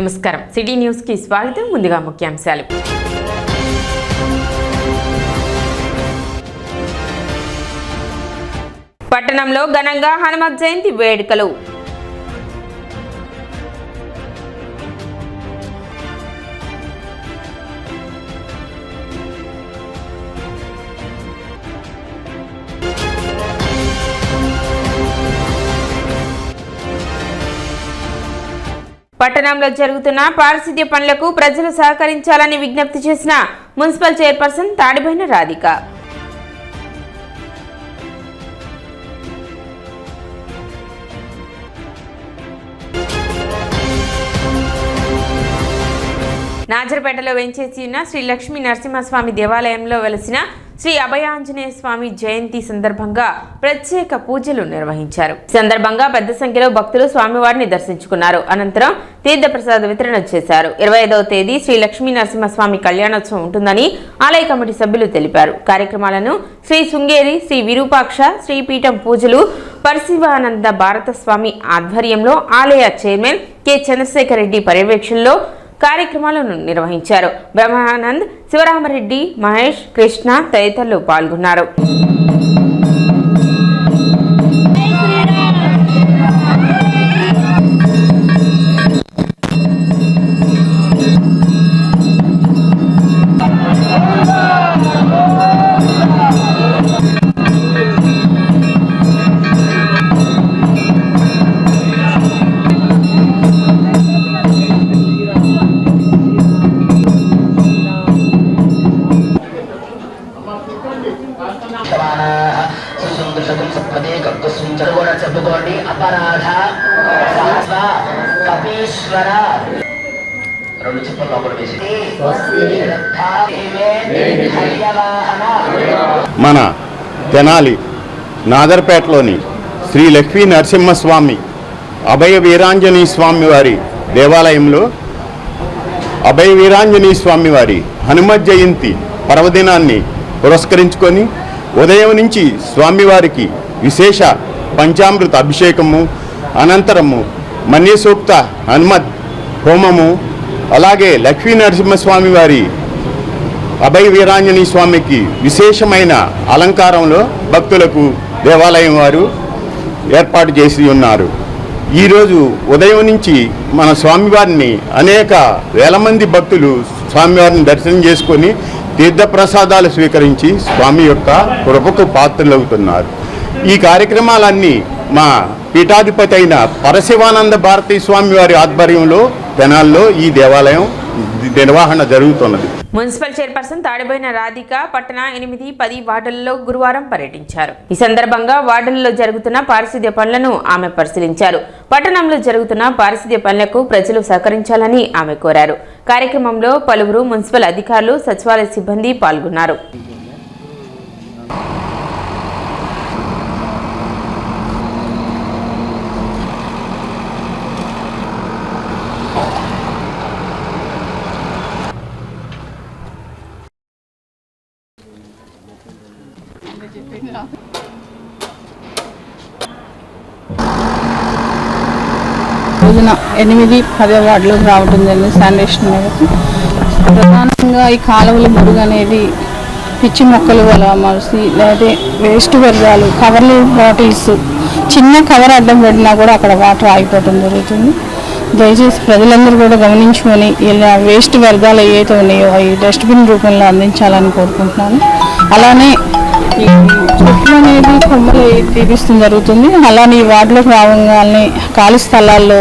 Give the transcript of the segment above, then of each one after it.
నమస్కారం city news కి స్వాగతం. ముందుగా ముఖ్యాంశాలు. పట్టణంలో ఘనంగా హనుమత్ జయంతి వేడుకలు. పట్టణంలో జరుగుతున్న పారిశుద్ధ్య పనులకు ప్రజలు సహకరించాలని విజ్ఞప్తి చేసిన మున్సిపల్ చైర్పర్సన్ తాడిబోయిన రాధిక. నాజర్పేటలో వెంచేసి ఉన్న శ్రీ లక్ష్మీ నరసింహస్వామి దేవాలయంలో వెలసిన శ్రీ అభయాంజనేయ స్వామి జయంతి సందర్భంగా ప్రత్యేక పూజలు నిర్వహించారు. ఈ సందర్భంగా పెద్ద సంఖ్యలో భక్తులు స్వామివారిని దర్శించుకున్నారు. అనంతరం తీర్థప్రసాద వితరణ చేశారు. 25వ తేదీ శ్రీ లక్ష్మీ నరసింహస్వామి కళ్యాణోత్సవం ఉంటుందని ఆలయ కమిటీ సభ్యులు తెలిపారు. కార్యక్రమాలను శ్రీ శృంగేరి శ్రీ విరూపాక్ష శ్రీపీఠం పూజలు పరశివానంద భారత స్వామి ఆధ్వర్యంలో ఆలయ చైర్మన్ కె చంద్రశేఖర్ రెడ్డి పర్యవేక్షణలో కార్యక్రమాలను నిర్వహించారు. బ్రహ్మానంద్, శివరామరెడ్డి, మహేష్, కృష్ణ తదితరులు పాల్గొన్నారు. చెప్పుకోండి. అపరాధ కపీశ్వర రెండు చెప్పలు లోపల వేసి మన తెనాలి నాదర్పేటలోని శ్రీ లక్ష్మీ నరసింహస్వామి అభయ వీరాంజనేయ స్వామి వారి దేవాలయంలో అభయ వీరాంజనేయ స్వామి వారి హనుమత్ జయంతి పర్వదినాన్ని పురస్కరించుకొని ఉదయం నుంచి స్వామివారికి విశేష పంచామృత అభిషేకము, అనంతరము మన్యసూక్త హనుమత్ హోమము, అలాగే లక్ష్మీ నరసింహస్వామి వారి అభయ వీరాంజనేయ స్వామికి విశేషమైన అలంకారంలో భక్తులకు దేవాలయం వారు ఏర్పాటు చేసి ఉన్నారు. ఈరోజు ఉదయం నుంచి మన స్వామివారిని అనేక వేల మంది భక్తులు స్వామివారిని దర్శనం చేసుకొని తీర్థప్రసాదాలు స్వీకరించి స్వామి యొక్క కృపకు పాత్రలవుతున్నారు. ఈ కార్యక్రమాలన్నీ మా పీఠాధిపతి అయిన పరశివానంద భారతీ స్వామి వారి ఆధ్వర్యంలో తెనాల్లో ఈ దేవాలయం నిర్వహణ జరుగుతున్నది. మున్సిపల్ చైర్పర్సన్ తాడిబోయిన రాధిక పట్టణ 8, 10 వార్డులలో గురువారం పర్యటించారు. ఈ సందర్భంగా వార్డులలో జరుగుతున్న పారిశుద్ధ్య పనులను ఆమె పరిశీలించారు. పట్టణంలో జరుగుతున్న పారిశుద్ధ్య పనులకు ప్రజలు సహకరించాలని ఆమె కోరారు. కార్యక్రమంలో పలువురు మున్సిపల్ అధికారులు, సచివాలయ సిబ్బంది పాల్గొన్నారు. రోజున 8, 10 వార్డులకు రావడం జరిగింది. శానిటేషన్ మేరకు ప్రధానంగా ఈ కాలువల మురుగు అనేది పిచ్చి మొక్కలు వల్ల మనిషి లేదా వేస్ట్ వ్యర్థాలు, కవర్లు, బాటిల్స్ చిన్న కవర్ అడ్డం పెట్టినా కూడా అక్కడ వాటర్ ఆగిపోవడం జరుగుతుంది. దయచేసి ప్రజలందరూ కూడా గమనించుకొని ఇలా వేస్ట్ వ్యర్థాలు ఏవైతే ఉన్నాయో అవి డస్ట్బిన్ రూపంలో అందించాలని కోరుకుంటున్నాను. అలానే ఈ చెట్లు అనేది కొమ్మలు తీపిస్తూ జరుగుతుంది. అలానే ఈ వార్డులోకి రావగానే ఖాళీ స్థలాల్లో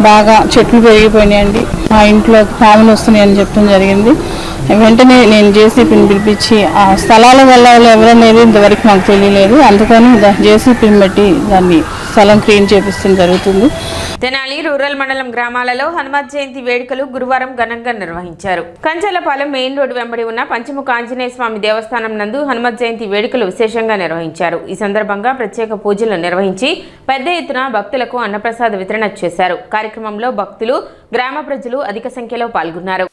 బాగా చెట్లు పెరిగిపోయినాయండి, మా ఇంట్లో పాములు వస్తున్నాయని చెప్పడం జరిగింది. వెంటనే నేను జేసీపీని పిలిపించి ఆ స్థలాల వల్ల ఎవరనేది ఇంతవరకు మాకు తెలియలేదు. అందుకని జేసీపీని బట్టి దాన్ని స్థలం క్లీన్ చేపిస్తూ జరుగుతుంది. తెనాలి రూరల్ మండలం గ్రామాలలో హనుమత్ జయంతి వేడుకలు గురువారం ఘనంగా నిర్వహించారు. కంచెలపాలెం మెయిన్ రోడ్డు వెంబడి ఉన్న పంచముఖ ఆంజనేయ స్వామి దేవస్థానం నందు హనుమత్ జయంతి వేడుకలు విశేషంగా నిర్వహించారు. ఈ సందర్భంగా ప్రత్యేక పూజలు నిర్వహించి పెద్ద ఎత్తున భక్తులకు అన్నప్రసాద వితరణ చేశారు. కార్యక్రమంలో భక్తులు, గ్రామ ప్రజలు అధిక సంఖ్యలో పాల్గొన్నారు.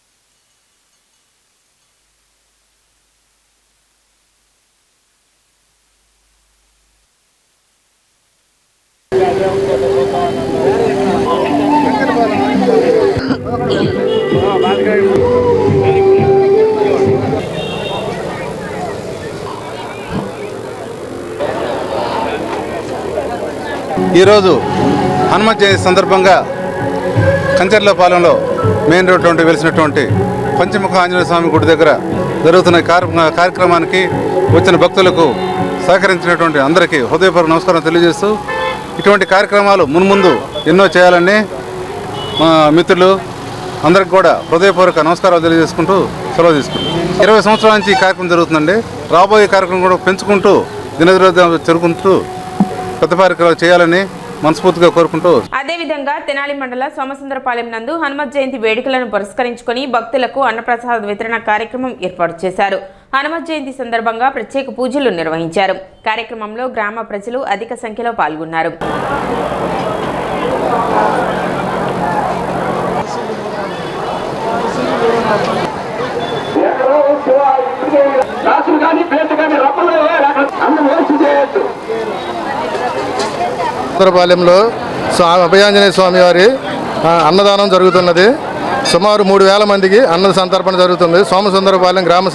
ఈరోజు హనుమత్ జయంతి సందర్భంగా కంచర్లపాలెంలో మెయిన్ రోడ్ నుండి వెలిసినటువంటి పంచముఖ ఆంజనేయ స్వామి గుడి దగ్గర జరుగుతున్న కార్యక్రమానికి వచ్చిన భక్తులకు సహకరించినటువంటి అందరికీ హృదయపూర్వక నమస్కారం తెలియజేస్తూ ఇటువంటి కార్యక్రమాలు మున్ముందు ఎన్నో చేయాలని మా మిత్రులు అందరికి కూడా హృదయపూర్వక నమస్కారాలు తెలియజేసుకుంటూ సెలవు తీసుకుంటాం. 20 సంవత్సరాల నుంచి ఈ కార్యక్రమం జరుగుతుందండి. రాబోయే కార్యక్రమం కూడా పెంచుకుంటూ దినదిన జరుగుకుంటూ పెద్ద కార్యక్రమాలు చేయాలని మనస్ఫూర్తిగా కోరుకుంటూ అదేవిధంగా తెనాలి మండల సోమసుందరపాలెం నందు హనుమత్ జయంతి వేడుకలను పురస్కరించుకొని భక్తులకు అన్నప్రసాద వితరణ కార్యక్రమం ఏర్పాటు చేశారు. హనుమత్ జయంతి సందర్భంగా ప్రత్యేక పూజలు నిర్వహించారు. కార్యక్రమంలో గ్రామ ప్రజలు అధిక సంఖ్యలో పాల్గొన్నారు. సుందరపాలెంలో అభయాంజనేయ స్వామి వారి అన్నదానం జరుగుతున్నది. సుమారు 3000 మందికి అన్న సంతర్పణ జరుగుతుంది. సోమసుందరపాలెం గ్రామ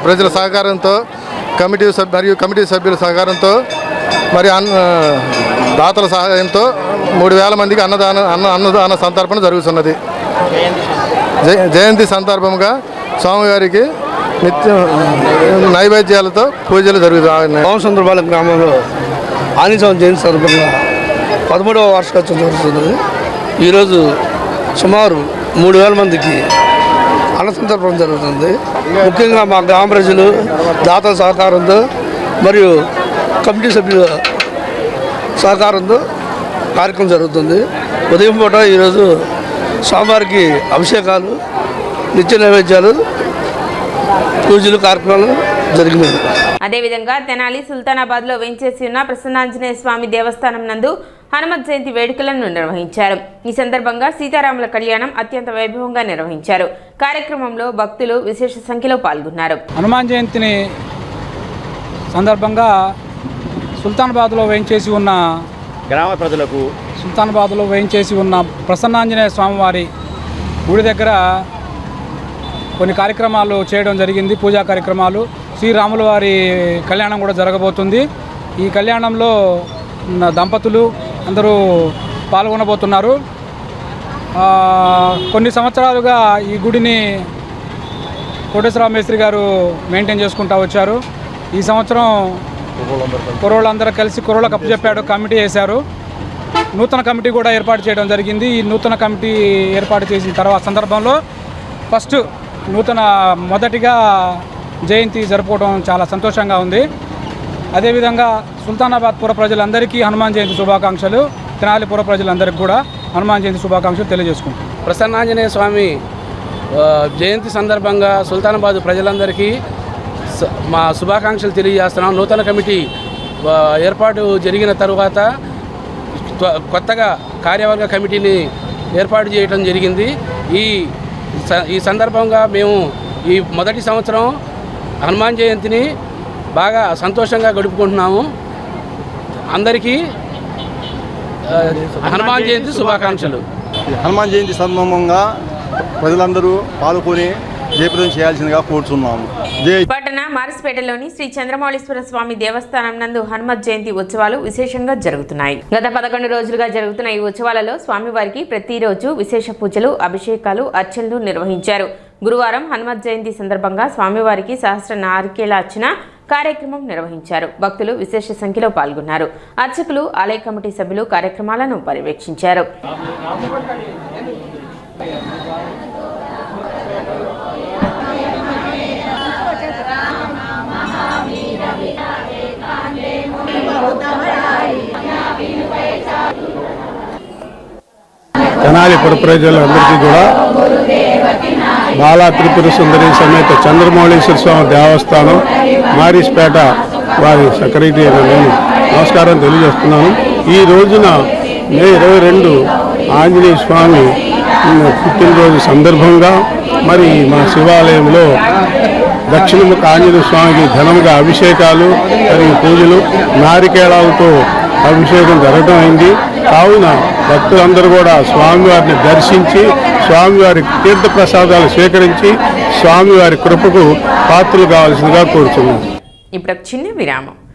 ప్రజల సహకారంతో కమిటీ సభ్యుల సహకారంతో మరి దాతల సహాయంతో 3000 మందికి అన్నదాన సంతర్పణ జరుగుతున్నది. జయంతి సందర్భంగా స్వామివారికి నిత్యం నైవేద్యాలతో పూజలు జరుగుతాయి. సోమసుందరపాలెం గ్రామంలో ఆంజనేయ జయంతి సందర్భంగా 13వ వార్షికోత్సవం జరుగుతున్నది. ఈరోజు సుమారు 3000 మందికి అన్న సంతర్పణ జరుగుతుంది. ముఖ్యంగా మా గ్రామ ప్రజలు దాతల సహకారంతో మరియు కమిటీ సభ్యుల సహకారంతో కార్యక్రమం జరుగుతుంది. ఉదయం పూట ఈరోజు స్వామివారికి అభిషేకాలు, నిత్య నైవేద్యాలు, పూజలు కార్యక్రమాలు జరిగినాయి. అదేవిధంగా తెనాలి సుల్తానాబాద్ లో వేంచేసి ఉన్న ప్రసన్నాంజనేయ స్వామి దేవస్థానం నందు హనుమత్ జయంతి వేడుకలను నిర్వహించారు. ఈ సందర్భంగా సీతారాముల కళ్యాణం అత్యంత వైభవంగా నిర్వహించారు. కార్యక్రమంలో భక్తులు విశేష సంఖ్యలో పాల్గొన్నారు. హనుమాన్ జయంతిని సందర్భంగా సుల్తానాబాద్లో వేంచేసి ఉన్న గ్రామ ప్రజలకు సుల్తానాబాద్లో వేయించేసి ఉన్న ప్రసన్నాంజనేయ స్వామివారి గుడి దగ్గర కొన్ని కార్యక్రమాలు చేయడం జరిగింది. పూజా కార్యక్రమాలు, శ్రీరాముల వారి కళ్యాణం కూడా జరగబోతుంది. ఈ కళ్యాణంలో దంపతులు అందరూ పాల్గొనబోతున్నారు. కొన్ని సంవత్సరాలుగా ఈ గుడిని కోటేశ్వరరావు మేస్త్రి గారు మెయింటైన్ చేసుకుంటూ వచ్చారు. ఈ సంవత్సరం కుర్రోళ్ళందరూ కలిసి కుర్రోళ్ళకు అప్పచెప్పాడు, కమిటీ వేశారు. నూతన కమిటీ కూడా ఏర్పాటు చేయడం జరిగింది. ఈ నూతన కమిటీ ఏర్పాటు చేసిన తర్వాత సందర్భంలో మొదటిగా జయంతి జరుపుకోవడం చాలా సంతోషంగా ఉంది. అదేవిధంగా సుల్తానాబాద్ పుర ప్రజలందరికీ హనుమాన్ జయంతి శుభాకాంక్షలు, తెనాలి పుర ప్రజలందరికీ కూడా హనుమాన్ జయంతి శుభాకాంక్షలు తెలియజేసుకుంటాం. ప్రసన్నాంజనేయ స్వామి జయంతి సందర్భంగా సుల్తానాబాద్ ప్రజలందరికీ మా శుభాకాంక్షలు తెలియజేస్తున్నాం. నూతన కమిటీ ఏర్పాటు జరిగిన తరువాత కొత్తగా కార్యవర్గ కమిటీని ఏర్పాటు చేయడం జరిగింది. ఈ సందర్భంగా మేము ఈ మొదటి సంవత్సరం హనుమాన్ జయంతిని బాగా సంతోషంగా గడుపుకుంటున్నాము. అందరికీ హనుమాన్ జయంతి శుభాకాంక్షలు. హనుమాన్ జయంతి సందర్భంగా ప్రజలందరూ పాల్గొని జయప్రదం చేయాల్సిందిగా కోరుతున్నాము. పట్టణ మారిస్పేటలోని శ్రీ చంద్రమౌళీశ్వర స్వామి దేవస్థానం నందు హనుమత్ జయంతి ఉత్సవాలు విశేషంగా జరుగుతున్నాయి. గత 11 రోజులుగా జరుగుతున్న ఈ ఉత్సవాలలో స్వామివారికి ప్రతిరోజు విశేష పూజలు, అభిషేకాలు, అర్చనలు నిర్వహించారు. గురువారం హనుమత్ జయంతి సందర్భంగా స్వామివారికి సహస్ర నారికేళార్చన కార్యక్రమం నిర్వహించారు. భక్తులు విశేష సంఖ్యలో పాల్గొన్నారు. అర్చకులు, ఆలయ కమిటీ సభ్యులు కార్యక్రమాలను పర్యవేక్షించారు. తెనాలి పుర ప్రజలందరికీ కూడా బాలా త్రిపుర సుందరి సమేత చంద్రమౌళీశ్వర స్వామి దేవస్థానం మారిస్పేట వారి సెక్రటరీ నేను నమస్కారం తెలియజేస్తున్నాను. ఈ రోజున మే 22 ఆంజనేయ స్వామి పుట్టినరోజు సందర్భంగా మరి మా శివాలయంలో దక్షిణముఖ ఆంజనేయ స్వామికి ఘనముగా అభిషేకాలు మరియు పూజలు, నారికేళాలతో అభిషేకం జరగడం అయింది. కావున భక్తులందరూ కూడా స్వామివారిని దర్శించి స్వామివారి తీర్థ ప్రసాదాలు స్వీకరించి స్వామివారి కృపకు పాత్రలు కావాల్సిందిగా కోరుచున్నాం. ఇప్పుడు చిన్న విరామం.